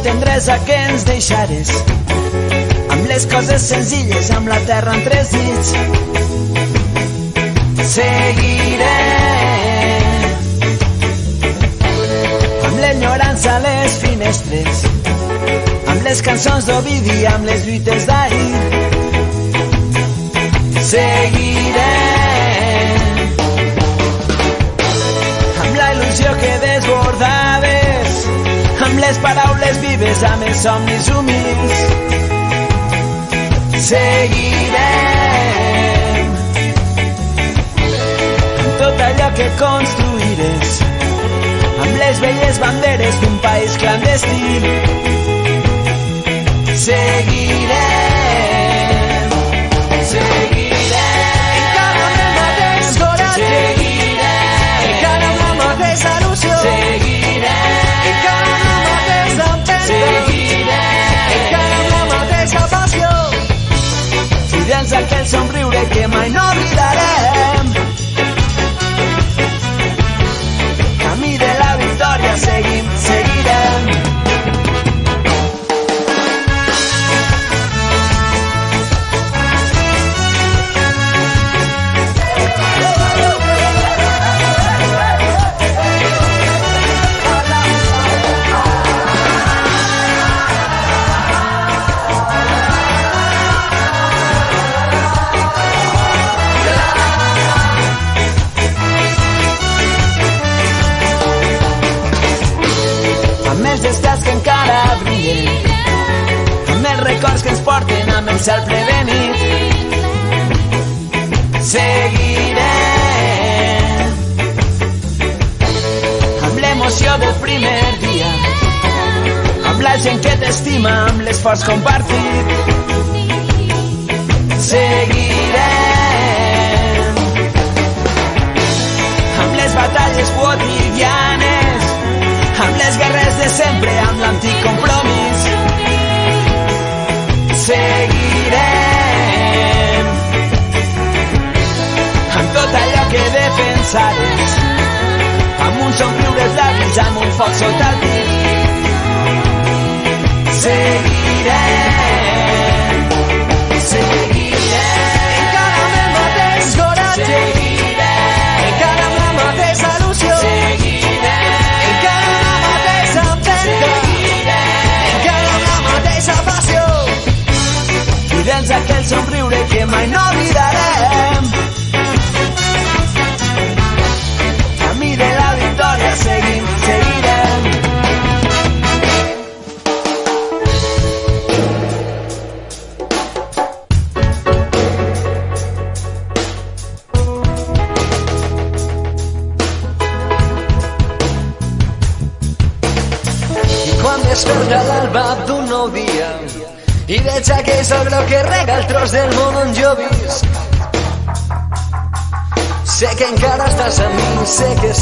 tendresa que ens deixares, amb les coses senzilles, amb la terra en tres dits. Seguiré amb l'enyorança a les finestres, amb les cançons d'Ovidi, amb les lluites d'ahir. Seguiré amb la il·lusió que desbordaves, amb les paraules vives, amb els somnis humils. Seguirem amb tot allò que construirés, amb les velles banderes d'un país clandestí. Seguirem, seguirem encara amb el mateix coratge, seguirem encara amb la mateixa il·lusió, seguirem encara amb la mateixa empenta, seguirem encara amb la mateixa passió. Fidels a aquell somriure que mai no oblidarem, camí de la victòria seguim, seguirem. Estels que encara brillen, amb els records que ens porten amb el cel ple de nit. Seguirem amb l'emoció del primer dia, amb la gent que t'estima, amb l'esforç compartit. Seguirem amb les batalles quotidianes, amb les guerres de sempre, amb l'antic compromís. Seguirem amb tot allò que defensaves, amb un somriure als llavis, amb un foc sota el pit. Seguirem, seguirem encara amb el mateix coratge, seguirem encara amb la mateixa il·lusió, seguirem fidels a aquell somriure que mai no oblidarem, camí de la victòria seguim, seguirem. I quan desperta l'alba d'un nou dia i veig aquell sol groc que rega el tros del món on jo visc, sé que encara estàs a mi, sé que